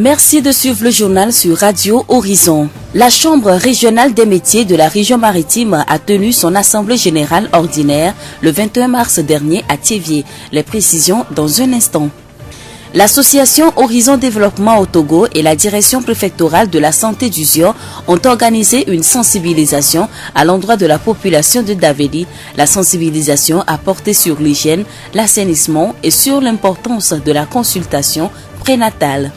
Merci de suivre le journal sur Radio Horizon. La Chambre régionale des métiers de la région maritime a tenu son assemblée générale ordinaire le 21 mars dernier à Thiévié. Les précisions dans un instant. L'association Horizon Développement au Togo et la direction préfectorale de la santé du Zion ont organisé une sensibilisation à l'endroit de la population de Daveli. La sensibilisation a porté sur l'hygiène, l'assainissement et sur l'importance de la consultation prénatale.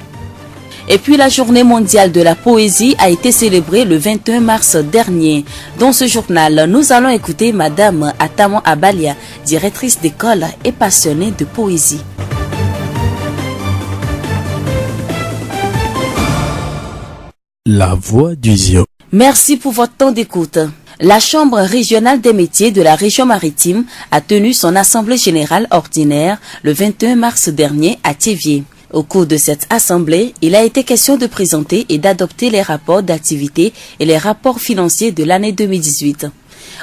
Et puis la journée mondiale de la poésie a été célébrée le 21 mars dernier. Dans ce journal, nous allons écouter Madame Atamo Abalia, directrice d'école et passionnée de poésie. La voix du Zion. Merci pour votre temps d'écoute. La Chambre régionale des métiers de la région maritime a tenu son assemblée générale ordinaire le 21 mars dernier à Thiévié. Au cours de cette assemblée, il a été question de présenter et d'adopter les rapports d'activité et les rapports financiers de l'année 2018.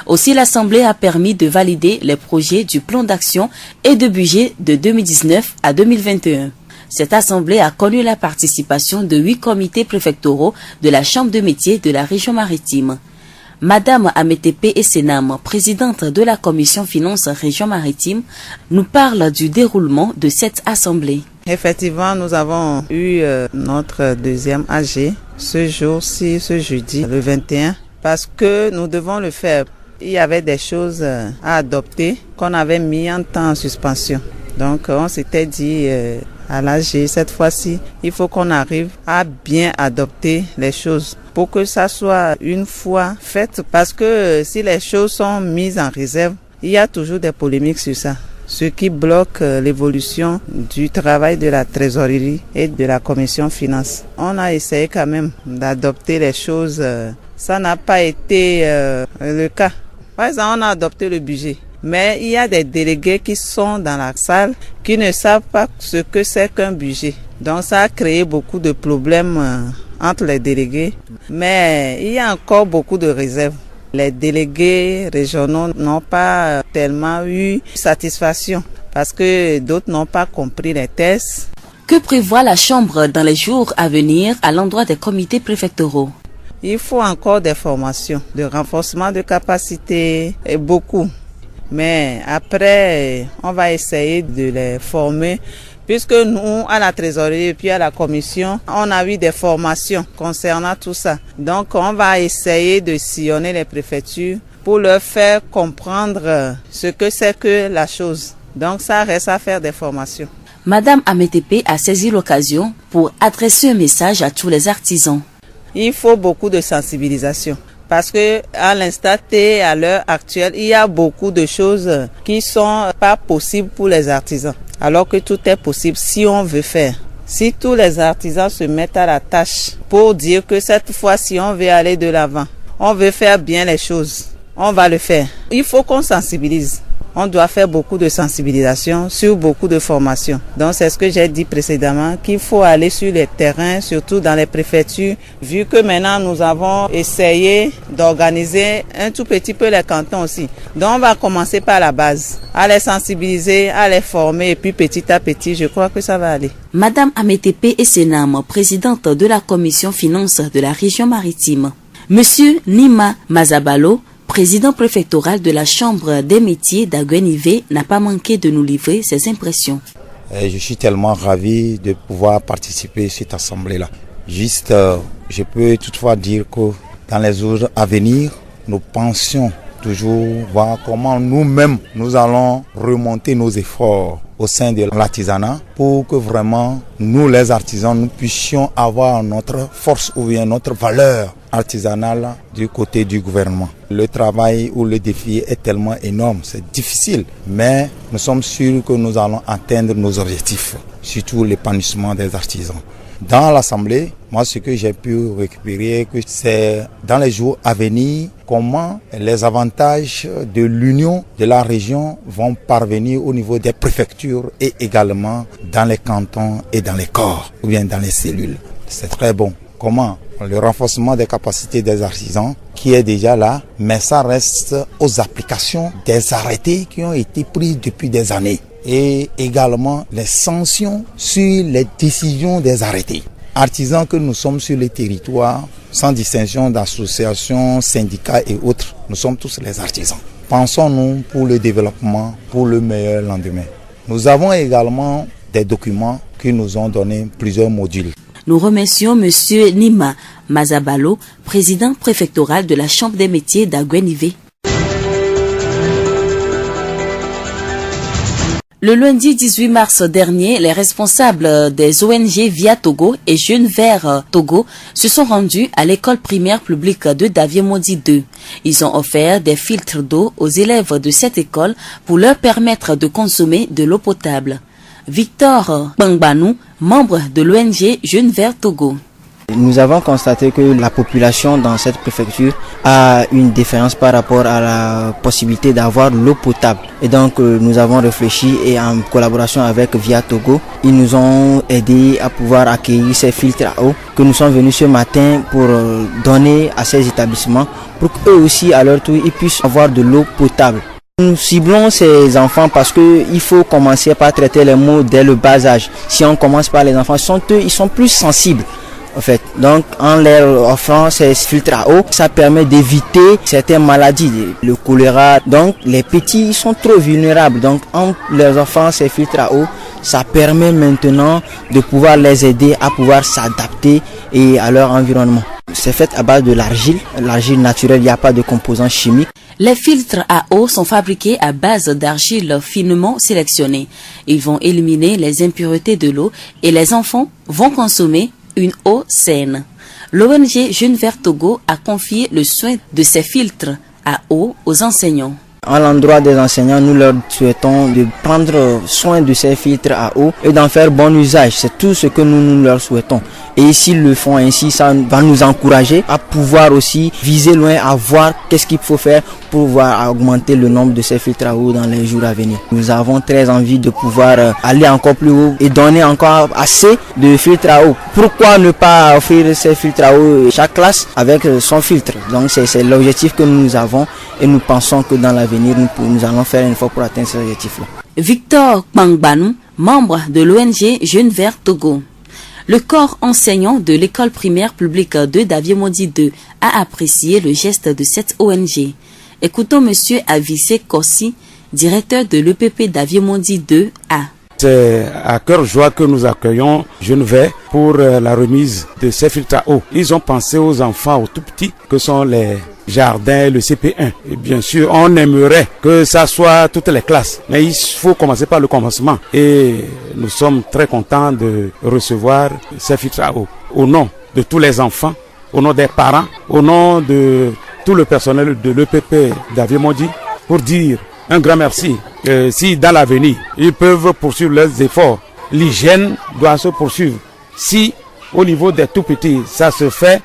Aussi, l'assemblée a permis de valider les projets du plan d'action et de budget de 2019 à 2021. Cette assemblée a connu la participation de 8 comités préfectoraux de la Chambre de métiers de la région maritime. Madame Ametepe Essenam, présidente de la commission finances région maritime, nous parle du déroulement de cette assemblée. Effectivement, nous avons eu notre deuxième AG ce jour-ci, ce jeudi, le 21, parce que nous devons le faire. Il y avait des choses à adopter qu'on avait mis en temps en suspension. Donc, on s'était dit à l'AG, cette fois-ci, il faut qu'on arrive à bien adopter les choses pour que ça soit une fois fait. Parce que si les choses sont mises en réserve, il y a toujours des polémiques sur ça. Ce qui bloque l'évolution du travail de la trésorerie et de la commission finances. On a essayé quand même d'adopter les choses. Ça n'a pas été le cas. Par exemple, on a adopté le budget. Mais il y a des délégués qui sont dans la salle qui ne savent pas ce que c'est qu'un budget. Donc ça a créé beaucoup de problèmes entre les délégués. Mais il y a encore beaucoup de réserves. Les délégués régionaux n'ont pas tellement eu satisfaction parce que d'autres n'ont pas compris les tests. Que prévoit la Chambre dans les jours à venir à l'endroit des comités préfectoraux? Il faut encore des formations, de renforcement de capacité et beaucoup. Mais après, on va essayer de les former. Puisque nous, à la trésorerie et puis à la commission, on a eu des formations concernant tout ça. Donc, on va essayer de sillonner les préfectures pour leur faire comprendre ce que c'est que la chose. Donc, ça reste à faire des formations. Madame Ametepe a saisi l'occasion pour adresser un message à tous les artisans. Il faut beaucoup de sensibilisation. Parce que à l'instant T, à l'heure actuelle, il y a beaucoup de choses qui sont pas possibles pour les artisans. Alors que tout est possible si on veut faire. Si tous les artisans se mettent à la tâche pour dire que cette fois-ci on veut aller de l'avant, on veut faire bien les choses, on va le faire. Il faut qu'on sensibilise. On doit faire beaucoup de sensibilisation sur beaucoup de formations. Donc c'est ce que j'ai dit précédemment, qu'il faut aller sur les terrains, surtout dans les préfectures, vu que maintenant nous avons essayé d'organiser un tout petit peu les cantons aussi. Donc on va commencer par la base, à les sensibiliser, à les former et puis petit à petit, je crois que ça va aller. Madame Ametepe Essenam, présidente de la commission finances de la région maritime. Monsieur Nima Mazabalo, président préfectoral de la Chambre des métiers d'Aguenivé, n'a pas manqué de nous livrer ses impressions. Je suis tellement ravi de pouvoir participer à cette assemblée-là. Juste, je peux toutefois dire que dans les jours à venir, nous pensions toujours voir comment nous-mêmes, nous allons remonter nos efforts au sein de l'artisanat pour que vraiment, nous les artisans, nous puissions avoir notre force ou bien notre valeur artisanale du côté du gouvernement. Le travail ou le défi est tellement énorme, c'est difficile, mais nous sommes sûrs que nous allons atteindre nos objectifs, surtout l'épanouissement des artisans. Dans l'Assemblée, moi ce que j'ai pu récupérer, c'est dans les jours à venir, comment les avantages de l'union de la région vont parvenir au niveau des préfectures et également dans les cantons et dans les corps, ou bien dans les cellules. C'est très bon. Comment? Le renforcement des capacités des artisans qui est déjà là, mais ça reste aux applications des arrêtés qui ont été pris depuis des années et également les sanctions sur les décisions des arrêtés. artisans que nous sommes sur les territoires, sans distinction d'associations, syndicats et autres, nous sommes tous les artisans. Pensons-nous pour le développement, pour le meilleur lendemain. Nous avons également des documents qui nous ont donné plusieurs modules. Nous remercions M. Nima Mazabalo, président préfectoral de la Chambre des métiers d'Aguenivé. Le lundi 18 mars dernier, les responsables des ONG Via Togo et Jeunes Verts Togo se sont rendus à l'école primaire publique de Daviemodi 2. Ils ont offert des filtres d'eau aux élèves de cette école pour leur permettre de consommer de l'eau potable. Victor Bangbanou, membre de l'ONG Jeunes Verts Togo. Nous avons constaté que la population dans cette préfecture a une défiance par rapport à la possibilité d'avoir l'eau potable. Et donc nous avons réfléchi et en collaboration avec Via Togo, ils nous ont aidé à pouvoir accueillir ces filtres à eau que nous sommes venus ce matin pour donner à ces établissements pour qu'eux aussi à leur tour ils puissent avoir de l'eau potable. Nous ciblons ces enfants parce qu'il faut commencer par traiter les mots dès le bas âge. Si on commence par les enfants, ils sont plus sensibles. En fait, donc en leur offrant ces filtres à eau, ça permet d'éviter certaines maladies, le choléra. Donc les petits ils sont trop vulnérables. Donc en leur offrant ces filtres à eau, ça permet maintenant de pouvoir les aider à pouvoir s'adapter et à leur environnement. C'est fait à base de l'argile naturelle, il n'y a pas de composants chimiques. Les filtres à eau sont fabriqués à base d'argile finement sélectionnée. Ils vont éliminer les impuretés de l'eau et les enfants vont consommer une eau saine. L'ONG Jeunes Verts Togo a confié le soin de ces filtres à eau aux enseignants. À l'endroit des enseignants, nous leur souhaitons de prendre soin de ces filtres à eau et d'en faire bon usage. C'est tout ce que nous leur souhaitons. Et s'ils le font ainsi, ça va nous encourager à pouvoir aussi viser loin, à voir qu'est-ce qu'il faut faire pour pouvoir augmenter le nombre de ces filtres à eau dans les jours à venir. Nous avons très envie de pouvoir aller encore plus haut et donner encore assez de filtres à eau. Pourquoi ne pas offrir ces filtres à eau chaque classe avec son filtre? Donc c'est l'objectif que nous avons et nous pensons que dans l'avenir, nous allons faire une fois pour atteindre cet objectif-là. Victor Bangbanou, membre de l'ONG Jeunes Verts Togo. Le corps enseignant de l'école primaire publique de Daviemodi 2 a apprécié le geste de cette ONG. Écoutons M. Avissé Kossi, directeur de l'EPP Daviemodi 2A. C'est à cœur joie que nous accueillons Jeunes Verts pour la remise de ces filtres à eau. Ils ont pensé aux enfants, aux tout petits, que sont les jardins, le CP1. Et bien sûr, on aimerait que ça soit toutes les classes. Mais il faut commencer par le commencement. Et nous sommes très contents de recevoir ces filtres à eau. Au nom de tous les enfants, au nom des parents, au nom de tout le personnel de l'EPP Daviemodi, pour dire un grand merci. Si dans l'avenir, ils peuvent poursuivre leurs efforts, l'hygiène doit se poursuivre. Si au niveau des tout petits, ça se fait,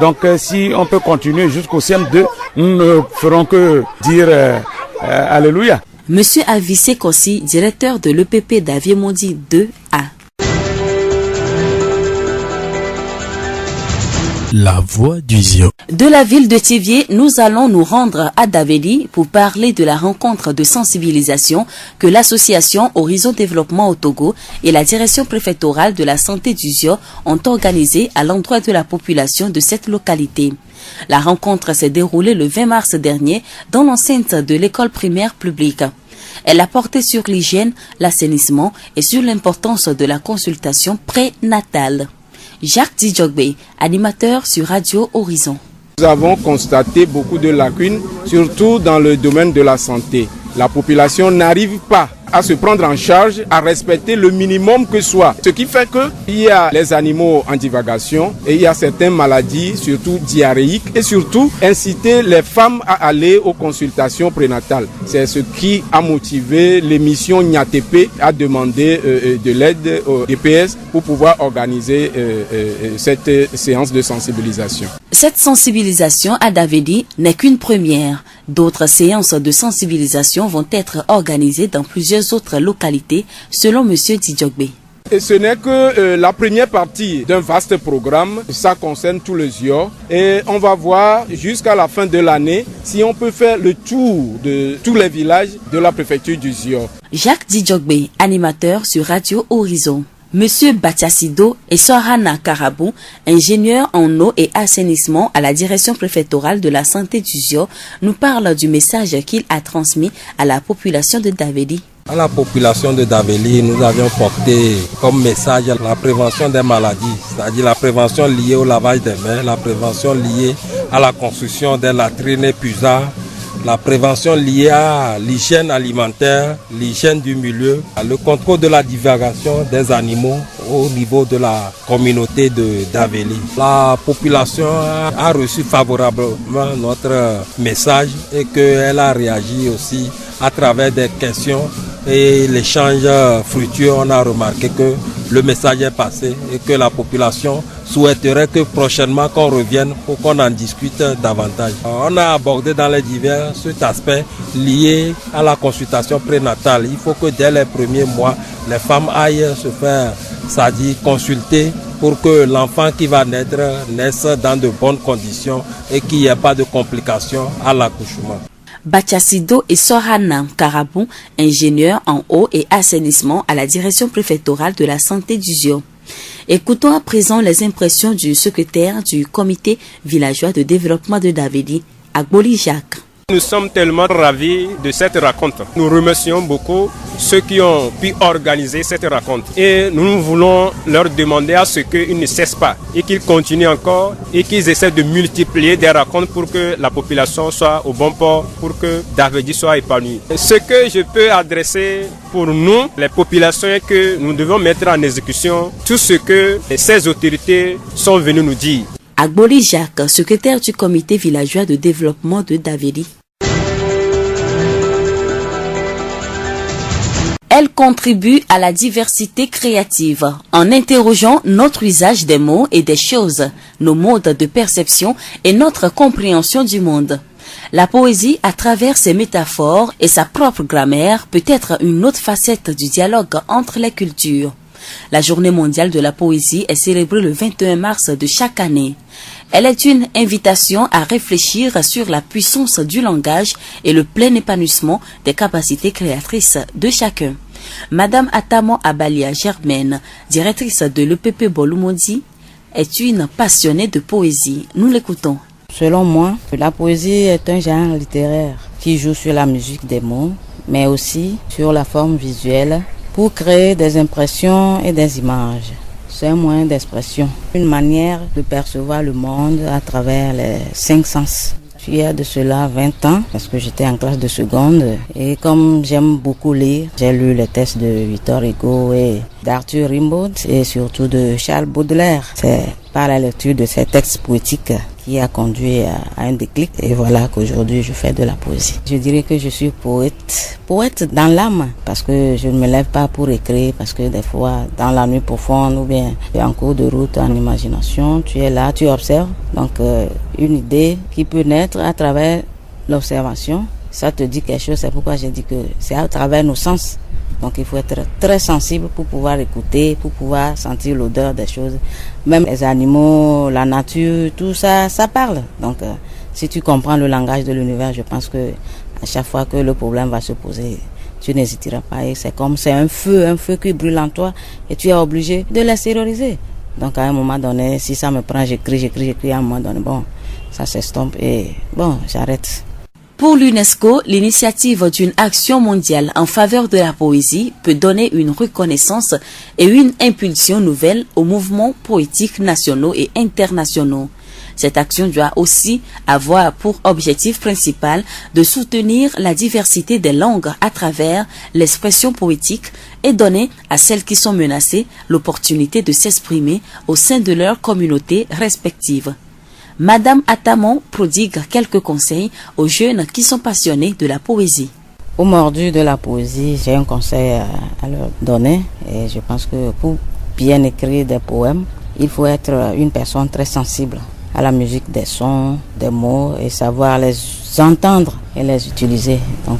donc si on peut continuer jusqu'au CM2, nous ne ferons que dire Alléluia. Monsieur Avissé Kossi, directeur de l'EPP Daviemodi 2A. La voix du Zion. De la ville de Thiviers, nous allons nous rendre à Daveli pour parler de la rencontre de sensibilisation que l'association Horizon Développement au Togo et la direction préfectorale de la santé du Zio ont organisée à l'endroit de la population de cette localité. La rencontre s'est déroulée le 20 mars dernier dans l'enceinte de l'école primaire publique. Elle a porté sur l'hygiène, l'assainissement et sur l'importance de la consultation prénatale. Jacques Dijogbe, animateur sur Radio Horizon. Nous avons constaté beaucoup de lacunes, surtout dans le domaine de la santé. La population n'arrive pas à se prendre en charge, à respecter le minimum que soit. Ce qui fait qu'il y a les animaux en divagation et il y a certaines maladies, surtout diarrhéiques, et surtout inciter les femmes à aller aux consultations prénatales. C'est ce qui a motivé l'émission Niatepe à demander de l'aide au DPS pour pouvoir organiser cette séance de sensibilisation. Cette sensibilisation à Davedi n'est qu'une première. D'autres séances de sensibilisation vont être organisées dans plusieurs autres localités, selon M. Dijogbe. Et ce n'est que la première partie d'un vaste programme, ça concerne tout le Zio. Et on va voir jusqu'à la fin de l'année si on peut faire le tour de tous les villages de la préfecture du Zio. Jacques Dijogbe, animateur sur Radio Horizon. Monsieur Batiasido et Sohana Karabou, ingénieur en eau et assainissement à la direction préfectorale de la santé du Zio, nous parlent du message qu'il a transmis à la population de Daveli. À la population de Daveli, nous avions porté comme message la prévention des maladies, c'est-à-dire la prévention liée au lavage des mains, la prévention liée à la construction des latrines épuisables, la prévention liée à l'hygiène alimentaire, l'hygiène du milieu, le contrôle de la divagation des animaux au niveau de la communauté de Daveli. La population a reçu favorablement notre message et qu'elle a réagi aussi à travers des questions et l'échange fructueux. On a remarqué que le message est passé et que la population souhaiterait que prochainement qu'on revienne pour qu'on en discute davantage. On a abordé dans les divers cet aspect lié à la consultation prénatale. Il faut que dès les premiers mois, les femmes aillent se faire, c'est-à-dire consulter pour que l'enfant qui va naître naisse dans de bonnes conditions et qu'il n'y ait pas de complications à l'accouchement. Batiasido et Sohana Karabou, ingénieurs en eau et assainissement à la direction préfectorale de la santé du Zio. Écoutons à présent les impressions du secrétaire du comité villageois de développement de Daveli, Agboli Jacques. Nous sommes tellement ravis de cette rencontre. Nous remercions beaucoup ceux qui ont pu organiser cette rencontre. Et nous voulons leur demander à ce qu'ils ne cessent pas et qu'ils continuent encore et qu'ils essaient de multiplier des rencontres pour que la population soit au bon port, pour que Daveli soit épanoui. Ce que je peux adresser pour nous, les populations, est que nous devons mettre en exécution tout ce que ces autorités sont venues nous dire. Agboli Jacques, secrétaire du comité villageois de développement de Daveli. Elle contribue à la diversité créative en interrogeant notre usage des mots et des choses, nos modes de perception et notre compréhension du monde. La poésie, à travers ses métaphores et sa propre grammaire, peut être une autre facette du dialogue entre les cultures. La Journée mondiale de la poésie est célébrée le 21 mars de chaque année. Elle est une invitation à réfléchir sur la puissance du langage et le plein épanouissement des capacités créatrices de chacun. Madame Atamo Abalia Germaine, directrice de l'EPP Bolumondi, est une passionnée de poésie. Nous l'écoutons. Selon moi, la poésie est un genre littéraire qui joue sur la musique des mots, mais aussi sur la forme visuelle pour créer des impressions et des images. C'est un moyen d'expression, une manière de percevoir le monde à travers les 5 sens. Il y a de cela 20 ans, parce que j'étais en classe de seconde, et comme j'aime beaucoup lire, j'ai lu les textes de Victor Hugo et d'Arthur Rimbaud, et surtout de Charles Baudelaire. C'est par la lecture de ces textes poétiques qui a conduit à un déclic, et voilà qu'aujourd'hui je fais de la poésie. Je dirais que je suis poète dans l'âme, parce que je ne me lève pas pour écrire, parce que des fois dans la nuit profonde ou bien en cours de route en imagination, tu es là, tu observes, donc une idée qui peut naître à travers l'observation, ça te dit quelque chose, c'est pourquoi j'ai dit que c'est à travers nos sens. Donc il faut être très sensible pour pouvoir écouter, pour pouvoir sentir l'odeur des choses. Même les animaux, la nature, tout ça, ça parle. Donc si tu comprends le langage de l'univers, je pense que à chaque fois que le problème va se poser, tu n'hésiteras pas. Et c'est comme c'est un feu qui brûle en toi et tu es obligé de l'extérioriser. Donc à un moment donné, si ça me prend, j'écris, à un moment donné, bon, ça s'estompe et bon, j'arrête. Pour l'UNESCO, l'initiative d'une action mondiale en faveur de la poésie peut donner une reconnaissance et une impulsion nouvelle aux mouvements poétiques nationaux et internationaux. Cette action doit aussi avoir pour objectif principal de soutenir la diversité des langues à travers l'expression poétique et donner à celles qui sont menacées l'opportunité de s'exprimer au sein de leur communauté respective. Madame Atamon prodigue quelques conseils aux jeunes qui sont passionnés de la poésie. Aux mordus de la poésie, j'ai un conseil à leur donner. Et je pense que pour bien écrire des poèmes, il faut être une personne très sensible à la musique des sons, des mots et savoir les entendre et les utiliser. Donc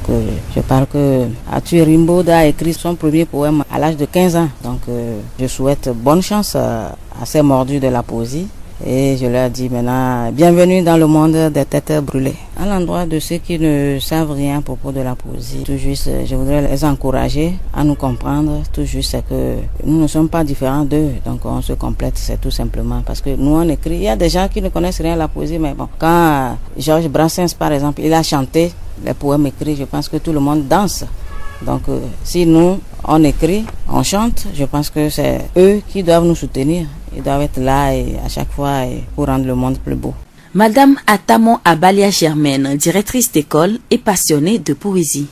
je parle que Arthur Rimbaud a écrit son premier poème à l'âge de 15 ans. Donc je souhaite bonne chance à ces mordus de la poésie. Et je leur dis maintenant, bienvenue dans le monde des têtes brûlées. À l'endroit de ceux qui ne savent rien à propos de la poésie, tout juste, je voudrais les encourager à nous comprendre, tout juste que nous ne sommes pas différents d'eux, donc on se complète, c'est tout simplement, parce que nous on écrit, il y a des gens qui ne connaissent rien à la poésie, mais bon, quand Georges Brassens par exemple, il a chanté les poèmes écrits, je pense que tout le monde danse. Donc si nous, on écrit, on chante, je pense que c'est eux qui doivent nous soutenir, ils doivent être là et à chaque fois pour rendre le monde plus beau. Madame Atamo Abalia Germaine, directrice d'école et passionnée de poésie.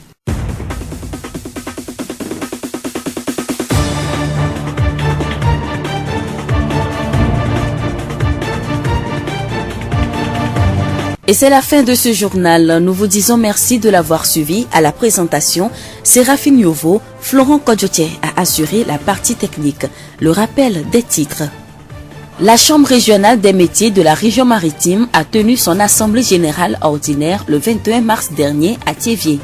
Et c'est la fin de ce journal. Nous vous disons merci de l'avoir suivi. À la présentation, Séraphine Yovo, Florent Kodjotier a assuré la partie technique. Le rappel des titres. La Chambre régionale des métiers de la région maritime a tenu son assemblée générale ordinaire le 21 mars dernier à Thiévié.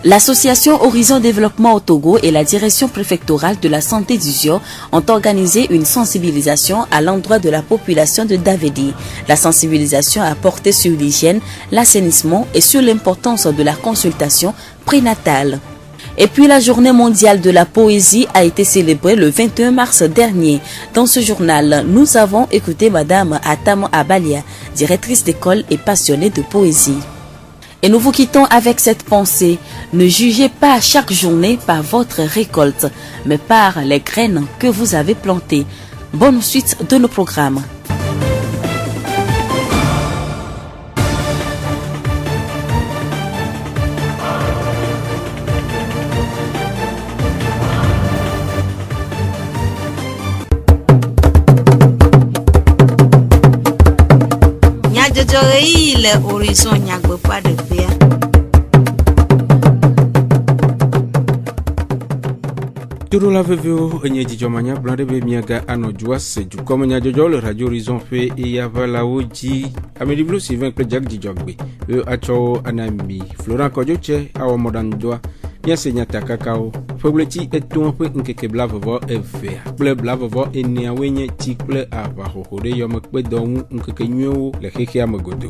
L'association Horizon Développement au Togo et la direction préfectorale de la santé d'Uzio ont organisé une sensibilisation à l'endroit de la population de Davedi. La sensibilisation a porté sur l'hygiène, l'assainissement et sur l'importance de la consultation prénatale. Et puis la journée mondiale de la poésie a été célébrée le 21 mars dernier. Dans ce journal, nous avons écouté Madame Atamo Abalia, directrice d'école et passionnée de poésie. Et nous vous quittons avec cette pensée. Ne jugez pas chaque journée par votre récolte, mais par les graines que vous avez plantées. Bonne suite de nos programmes. Le horizon nyagbe pas de paix. Turo la veveo enye jijomanya blande be miaga ano juas du komenya jojo le radio horizon fe e yava la oji amedi blue Sylvain Klejak jijogbe e acho anami Florent Kodjoche awo modan doa bien senyata kakao fogleti eton pe nkeke blavovo eve ple blavovo enia wenye tikple ava hohode yomekpe donu nkeke nyo le keke amagodo.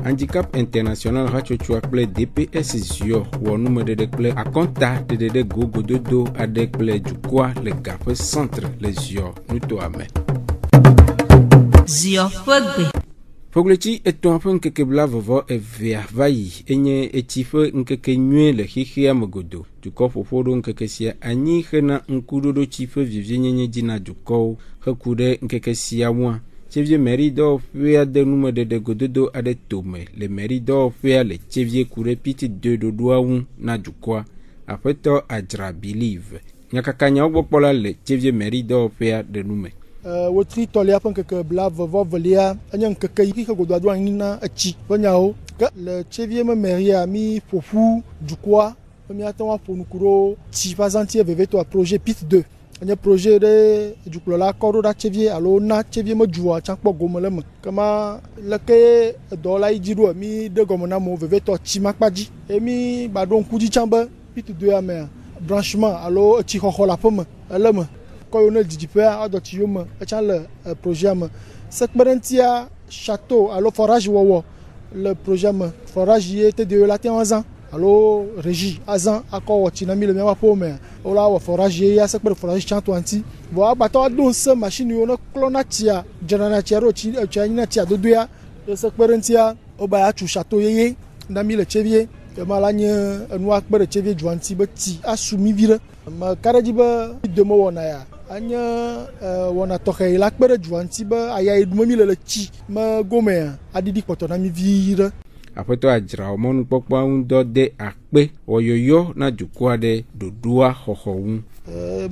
Handicap international rachochua ple DPS zio wonu medede ple akonta de gogo dodo adek ple jukwa le gafe centre les zio nuto ame zio fogbe fogleti eton afen nkeke blavovo eve vayi enye etife nkeke nyo le keke amagodo juko fofodo nkeke sia anyi hena nkudodo chife vivyenye jina juko hakude nkeke sia mwa Tchevier mairie d'Orphée de nume de gododo à des tomes. Le mairie d'Orphée le Tchevier courait piti de dodoaou na jukwa. Après to adra believe. Nyakakanya obopola le Tchevier mairie d'Orphée de nume. Wotri tolia pon que blave vovelia anyang que ki ko dodo nina achi bonyao le Tchevier me mairie ami fofu jukwa mi atwa fonukuro ti pazantie veve to projet pit 2. Un projet de du la corde d'Atchevier alors na Atchevier me joua chankpo gomolem kama leke dola ijiru mi de gomona mo veve to chimakpaji et mi badon kudi chamba pit de amer branchement alors ti khola pomme elem ko yonel didipe ado ti yom chan le projet me sekberentia château alors forage wowo le projet me forage y était de la 11 ans alors régie azan akọ tinami le mewa pome ola wa forage ya sekper forage chanto anti bo abato don se machine yo no clona tia janana tia ro ti na tia dodo ya sekper ntia oba ya chu château yeye ndami le Tchevier e malanye enu akper Tchevier juanti be ti asumi vire ma karaji ba de mo wona ya anya wona toke la akper juanti ba aya edumami le ti ma gome adidi poto na mi vire. Après toi, adra omonu pokpa undo de akpe oyoyo na jukwa de dodua hohoun.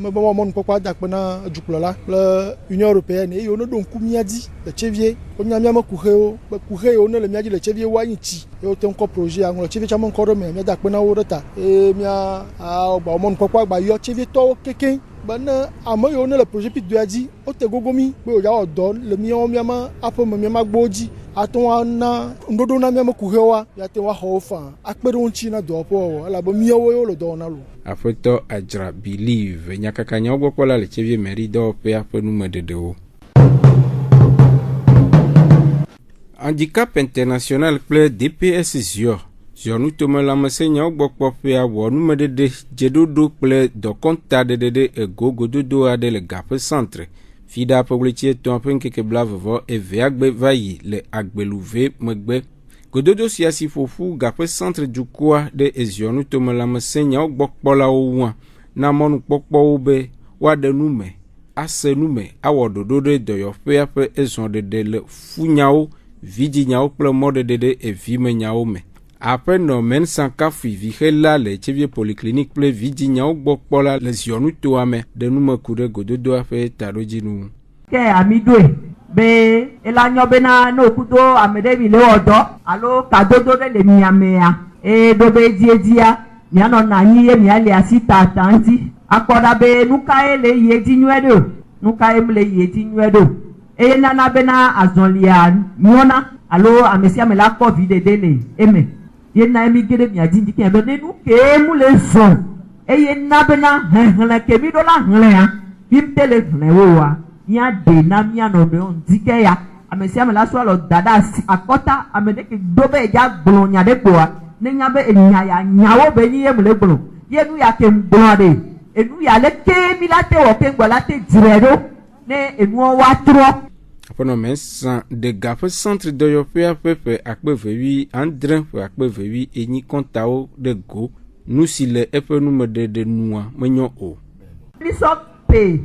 Me bon mon pokpa dakpe na jukla la l'Union européenne et yono don kumiadi le Tchevier onyamia ma kuhe yo ne le miadi le Tchevier wanyiti e o te encore projet an le Tchevier chama encore me dakpe na worota e mia a ba mon pokpa ba yo Tchevier to keken bana amo yo ne le projet pit de adi o te gogomi pe o ya odon le mion miama apo me miama gboji aton na ndodo na miama kuhewa ya te wa hofa akpere onchi na dopo ala bo miawo yo lo dona lo afeto adra believe nyakakanya ogbopola le Tchevier mairie d'Orphée ape nume dedewo Handicap international kple DPS Zio. Zionu tome lamesenya ogbokpɔƒea wɔ numedede dzeɖoɖo kple dɔkɔnta ɖeɖeɖe ego gododo aɖe le gaƒe centre. Fida ƒe ɣleti etɔ̃ ƒe ŋkeke blavevɔ evea gbe va yi le agbeluve megbe. Gododo sia si ƒoƒu gaƒe centre dukɔa ɖe Zionu tome lamesenya ogbɔkpɔlawo ŋua na mɔnukpɔkpɔwo be woaɖe nume, ase nume, awɔ ɖoɖo ɖe dɔyɔƒea ƒe ezɔɖeɖe le funyawo, vidinyawo kple mɔɖeɖe ɖe evimenyawo me. Aƒenɔ Mensan Kafui Vihela le Etsevie Polyclinique kple vidinyawo gbɔ kpɔla le Zionu toa me ɖe numeku ɖe gododoa ƒe taɖodzinu. Ke amidoe be ela nyɔ bena ne okudo ame ɖe mi le wɔdɔ alo kadodo ɖe le miamea ɖo be edzia mianɔ nanyi ye miali asi tata ŋuti akpɔ ɖa be nukae le yi edzi nyuie ɖo nukae mele yi edzi nyuie ɖo eye nana bena azɔlia nyɔna alo ame sia ame la kpɔ vi ɖeɖe le eme ye na mi ge ɖe miadzi ndike be ne nu ke mu le zɔn eye na bena hehlẽ ke mi ɖo la hlẽa mi te le hlẽwoa mia de na mia nɔnɔewo ndike ya ame sia ame la sɔ alɔ da ɖe asi akɔta ame ɖe ke do be edza gblɔ nya ɖe kpoa ne nya be enya ya nyawo be ni ye mu le gblɔ ye nu ya ke gblɔ ɖe enu ya le ke mi la te wɔ ke gbɔ la te dzre ɖo ne enuwo wa trɔ. Aƒenɔ Mensan de gaƒe centre dɔyɔƒea ƒe ƒe akpevevi andre ƒe akpevevi enyi kɔntawo ɖe go nu si le eƒe numeɖeɖe nua menyɔ o. Bishop pe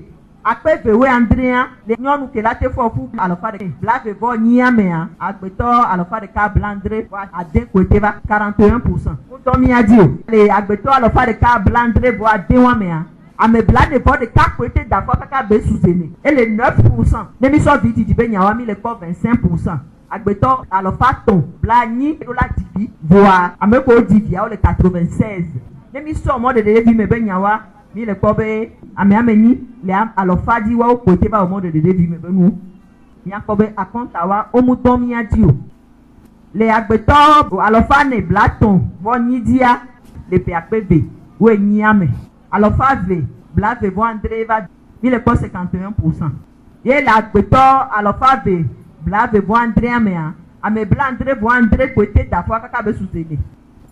akpevewe andrea le nyɔnu ke la te fɔ ƒu alɔfa ɖeka blavevɔ nyia mea agbetɔ alɔfa ɖeka blandre vɔ ade kote va 41%. Ŋutɔ mia di o le agbetɔ alɔfa ɖeka blandre vɔ ade wa mea. Ame blade vɔ ɖeka kote da fɔ kaka be suzene ele 9%. Ne mi sɔ vididi be nyawa mi le kpɔ 25%. Agbetɔ alɔfa tɔn bla nyi ɖo la divi voa ame ko diviawo le 96. Ne mi sɔ mɔ ɖeɖe vi me be nyawa mi le kpɔ be ame nyi le alɔfa di wa kote va mɔ ɖeɖe vi me be nu. Miakpɔ be akɔnta wa wo mu dɔn mia di o. Le agbetɔ alɔfa ne bla tɔn vɔ nyi dia le pe akpeve wo enyia me. Alɔfa ve blave vɔ andre va mi le kpɔ 51%. Ye le agbetɔ alɔfa ve blave vɔ andrea mea ame bla andre vɔ andre kote da fɔ kaka be suzene.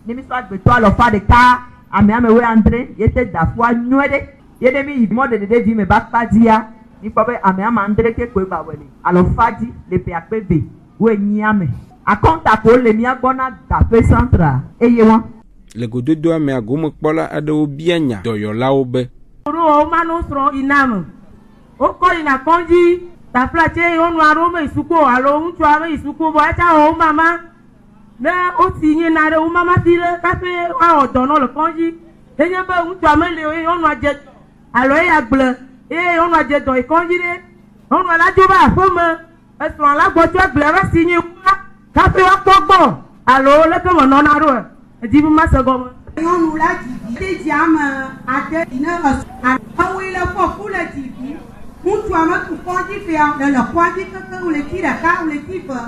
Ne mi sɔ agbetɔ alɔfa ɖeka ame wo andre ye te da fɔ nyuie ɖe ye ne mi yi mɔ ɖeɖe vi me ba kpa dzia mi kpɔ be ame andre ke koe ba wele alɔfa dzi le pe akpeve wo enyia me akɔnta ko le mia gbɔ na gaƒe centre eye wɔn. Le gododoa me agomekpɔla aɖewo bia nya dɔyɔlawo be. Wo manu srɔ̃ iname wokɔ yina kɔndzi taflatse nyɔnu aɖewo me yi suku alo ŋutsu aɖe me yi suku vɔ etsa wɔ wo mama ne wosi nyi na ɖe wo mama si ɖe kafe woawɔ dɔnɔ le kɔndzi enye be ŋutsua mele o ye nyɔnua dze alo eya gble eye nyɔnua dze dɔ yi kɔndzi ɖe nyɔnua la dzo va aƒeme esrɔ̃ la gbɔ tso agble ɖe si nyi wa kafe woakpɔ gbɔ alo leke me nɔna ɖo edi bi ma se gɔme. Nyɔnu la dzivi te dziame ade ne awoe le fɔku le dzivi ŋutsua me tu kɔndzi fia le kɔndzi keke wole ti ɖeka wole ti ve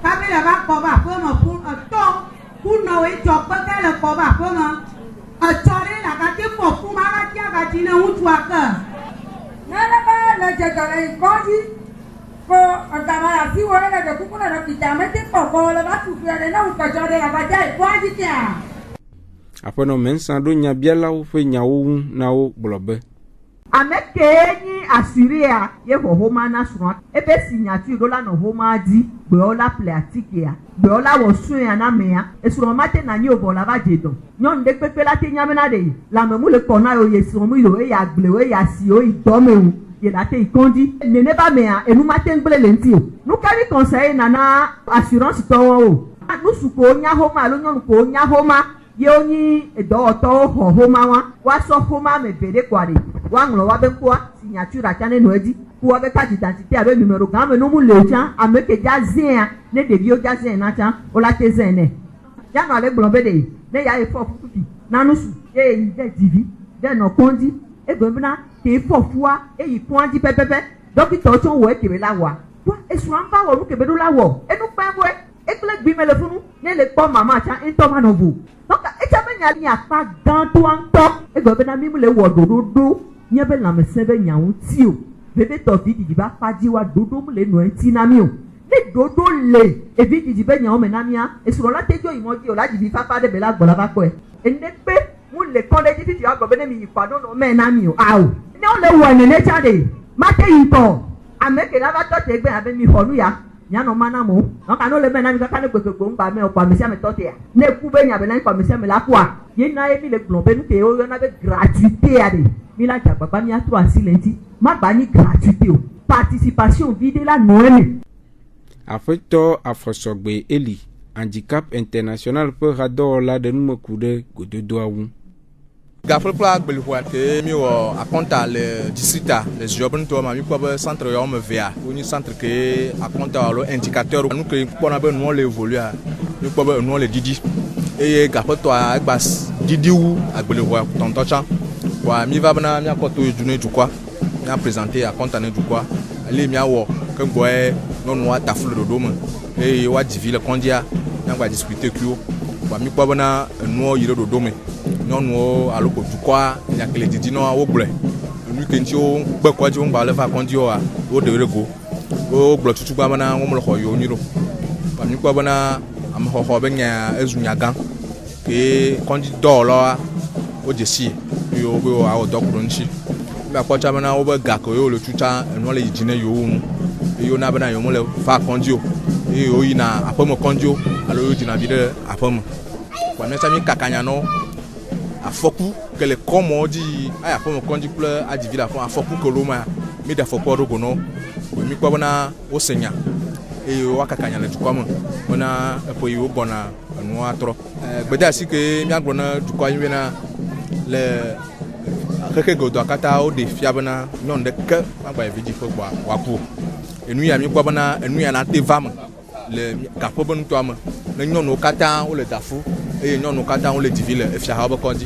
kabe le va kpɔ va aƒeme ƒu etɔ kunɔwoe dzɔ kpe ke le kpɔ va aƒeme etsɔ ɖe le agate fɔku ma va ti agadzi ne ŋutsua ke. Ne lebe le dzedɔ le kɔndzi ko gama la si wo le de kuku le kita me te kɔkɔ le va tu fia le ne wo kɔjɔ de la va dai kɔndzi tia. Aƒenɔ Mensan ɖo nyabialawo ƒe nyawo ŋu na wo gblɔ be. Ame ke nyi asiria ye hohoma na srɔ̃ ebe signature ɖo la nɔ homa dzi gbewo la ple atikea gbewo la wɔ soe na mea esrɔ̃ ma te na nyi o vɔ la va dze dɔ nyɔnu ɖe kpekpe la te nya bena ɖe lãme mu le kɔ na yo ye srɔ̃ mu yo eya gble o eya si o yi dɔme o ye la te yi kɔndzi nene ba mea enu ma te ŋgble le ŋuti o nukavi conseil nana assurance tɔwo o nusu ko nya homa alo nyɔnu ko nya homa ye wonyi dɔwɔtɔwo xɔ homa wa woasɔ homa me ve ɖe kɔa ɖe woaŋlɔ wa be kpɔa signature atsa ne nɔ edzi ku wa be carte d'identité abe numero gã me no mu le o tsã ame ke dza zɛa ne ɖeviwo dza zɛ na tsã o la te zɛ nɛ yanɔ ale gblɔ be ɖe ne ya ye fɔ fufufi na nusu ye yi de dzivi de nɔ kɔndzi egbe bena te fɔ fua eyi kɔndzi pɛpɛpɛ dɔkitɔwo tsɔ wɔ ekebe la wɔa wa esrɔ̃ va wɔ nu kebe ɖo la wɔ enu kpɛ bɔe ekple gbi me le funu ne le kpɔ mama tsã ŋutɔ ma nɔ vo donc etsa be nya nya akpa gãtɔa ŋutɔ egbe bena mi le wɔ ɖoɖoɖo nye be lãmesẽ be nya ŋuti o bebe tɔvi didi ba kpadzi wa ɖoɖo mu le nɔ ŋuti na mi o ne te dodo le evi didi be nya o menamia e suro la tejo imoji o la jibi papa de bela gbola ba ko e ende pe mu le kon de titi agbo be mi ifa no no menami o awo ne o le wo ene ne chade ma te yito ameke la ba to te gbe abe mi holu ya nya no mana mo no ka no le menami ka ne gbegbo ngba me o pa me sia me to te ya ne ku be nya be na pa me sia me la kwa ye na e mi le glon be nu ke o yo na be gratuité ade mi la ja baba mi a to asilenti ma ba ni gratuité o participation vide la noeme. Afeto afosogbe Eli, handicap international pour rador la de nous coude gododo awu. Gafle pla gbelihwa ke mi wo akonta le districta les jobs to ma mi ko be centre yo me via oni centre ke akonta lo indicateur nous que pour na be nous le évoluer mi ko be nous le didi et gafle to agbas didi wu agbelihwa tontocha wa mi va bana mi akoto june du quoi mi a présenter akonta ne du quoi ali mi awo ke boy non wa tafle do dom et wa divile kondia na gba discuter kuo wa mi ko bana nous yire do dom non aloko dukwa yakele didi no wo gble nu kenti o gbe ko ji o gba le fa kon di o a o de rego o gble tutu gba bana wo mo lo yo nyiro ba mi ko bana am ho be nya ezunya gan ke kon di do lo a o je si yo be o a o dokuro nchi ba ko cha bana o be ga ko yo le tuta enu le jine yo unu yo na bana yo mo le fa kon di o e o yi na apomo kon di o alo yo jina bi de apomo wa me sa mi kakanya no afoku que les comme dit aya fo mo konji ple adivi la fo afoku ko loma mi da foku rogo no mi ko bana o senya e o akakanya le tukwa mo bona po yi o bona no atro gbeda si ke mi agbona tukwa yi na le keke godo akata o de fiabana non de ke agba eviji fo gba waku enu ya mi ko bana enu ya na te vam le kapo bonu to am le nyon o kata o le dafu et non nous quand on le divile et fiara ba kondi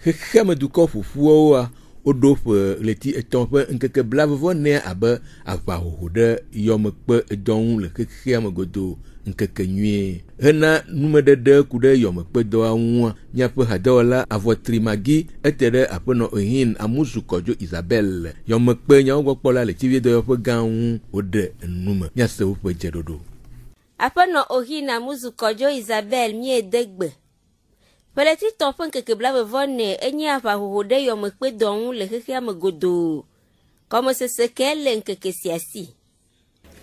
hekeme du ko fufuo odo le ti eton pe nkeke blavo ne abe ava hohode yomekpe edon le hekeme godo nkeke nwie hena numedede kude yomekpe do anwa nyape hadola avotrimagi etere apeno ohin amusu kojo Isabelle yomekpe nyawo gbola le tivie do yope gan ode nume nyase wo pe jedodo apeno ohina muzu kojo Isabelle mie degbe peleti tonfen keke blave vone enye ava hohode yomekpe don le hekeme godo comme c'est ce qu'elle nkeke siasi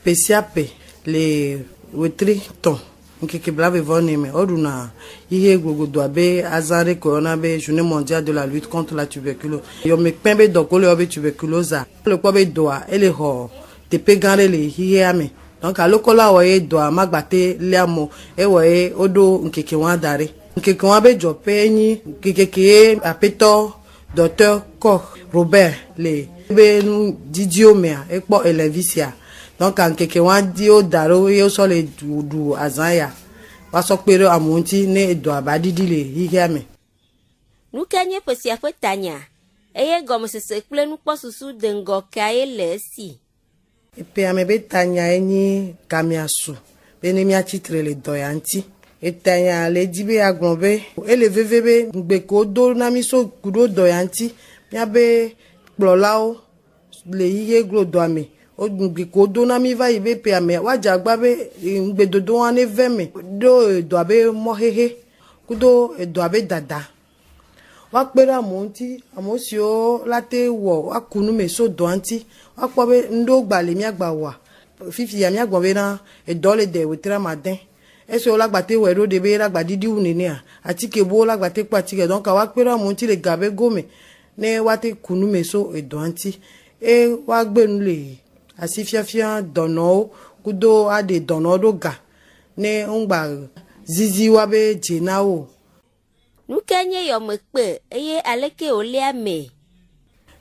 pesiape le wetri ton nkeke blave vone me oduna ihe gogodo abe azare corona be journée mondiale de la lutte contre la tuberculose yomekpe be dokole obe tuberculose le ko be doa ele ho te pegare le ihe ame donc alokola woye doa magbate liamo e woye odo nkeke wan dare nkeke wan be jope nyi nkeke apeto docteur Koch Robert le be didio mea e po elevisia donc nkeke wan dio daro yo so le du azanya wa so pere amonti ne do abadidi le hiame nu kanye posia fetanya eye gomo sese kple nu posusu dengo kae le si epe amebe tanya enyi kamiasu beni mi atitre le doyanti etanya le dibe agbonbe ele vevebe ngbeko do na mi so kudo doyanti miabe plolao le yiye glo doame o ngbeko do na mi va ibe pe ame waja gbabe ngbedodo wan ne veme do doabe mohehe kudo doabe dada wa pera amonti amosio late wo akunu me so doanti akpobe ndo gbale mi agba wa fifi ya mi agbon na edole de wetra madin eso lagbate wero de be lagbadidi unene a atike bo lagbate patike donc wa pera amonti le gabe gome ne wate kunu me so edoanti e wa gbenu le asifiafia dono kudo ade dono do ga ne ngba zizi wa be jenao nukenye yomekpe eye aleke oliame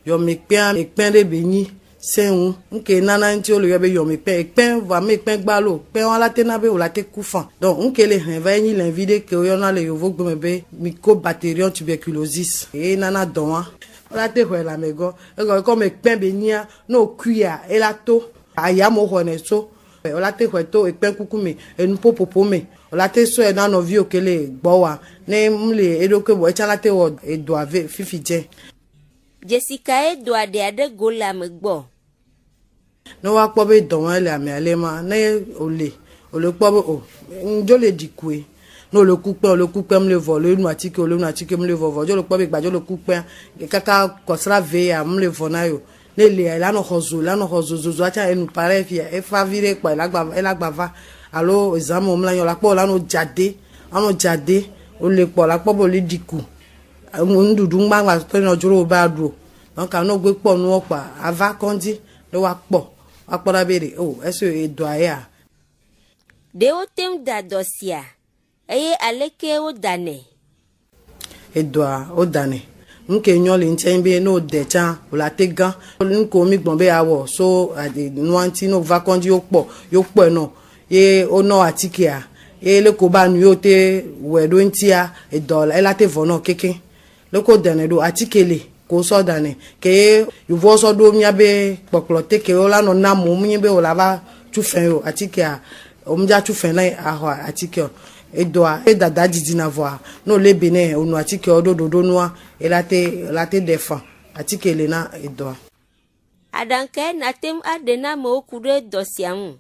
yomekpe ekpen de beni seun nke nana nti o le yobe yomekpe ekpen va me ekpen gbalo pe wan la tena be o la te kufan donc nke le hen va ni l'invite que yo na le yovo gbe be mycobacterium tuberculosis e nana donwa la te ho la mego e comme ekpen benia no kuya e la to aya mo ho ne so o la te ho to ekpen kukume enu popopo me la te so e na no vi okele gbowa ne mle edoke bo chala te wo edo ave fifi je Jessica edo ade ade gola megbo no wa kpɔ be dɔwɔn le ame ale ma ne ole kpɔ be o ŋdzo le dikue no le kukpe mle vɔ le nu atike mle vɔ dzo le kpɔ be gbadzo le kukpe kaka kɔsra ve ya mle vɔ na yo ne le la no xɔ zozo atsa enu pare fia e fa vi re kpɔ ela gbava alo examen mla yo la kpɔ la no dzade o le kpɔ la kpɔ be le diku ndudu ngbagba to no dzro ba do donc ano gbe kpɔ nu okpa ava kɔndzi ne wa kpɔ da be re o est-ce edoa ya de o tem da dosia eye aleke o dane edoa o dane nke nyo le ntembe no de chan o la te gan nko mi gbon be awo so ade nuanti no va konji yo kpo no ye o no atike a ye le ko ba nu yo te we do ntia edola ela te vono keke le ko dane do atike le ko so dane ke yo vo so do mia be poklo te ke o la no na mo mi be o la ba tu fen yo atike a o mja tu fen na aho atike edoa e dada didi na voa no le bene onu atike odododo noa elate defa atike le na edoa adanke na tem adena mo kure dosiamu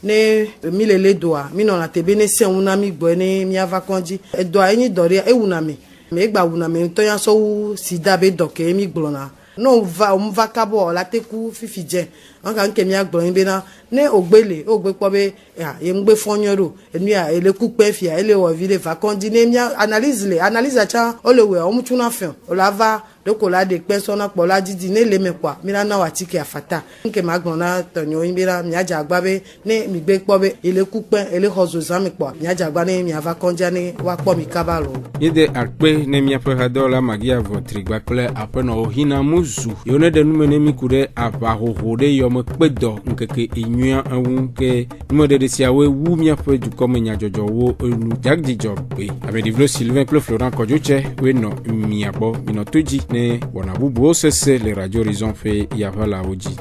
ne mi le doa mi no na te bene se una mi gbo ni mi ava konji edoa eni dori e wuna mi gba wuna mi to yan so sida be doke mi gblona no va kabo la te ku fifi je an kan ke mi agbon be na ne ogbe po be ya ye ngbe fonyoro enu ya ele ku pe fia ele wo vile va kondi mi analyse acha o le we o mu tuna fe o la va de ko la de persona po la didi ne le me kwa mi na na watike afata nke ma agbon na tonyo yin be na mi aja agba be ne mi gbe po be ele ku pe ele hozo zami po mi aja agba ne mi ava kondi ne wa po mi kabalo yede akpe ne mi afa dola magia votre gbakle apeno ohina muzu yone de numene mi kude aba hohode yom kpedo nkeke enua anwu ke numode de siawe wu mi afa du comme nya jojo wo enu jagdi job pe abedivlo Sylvain Claude Florent Kodjoche we no mi abo mi no toji ne wona bubu osese le radio Horizon fait yava la oji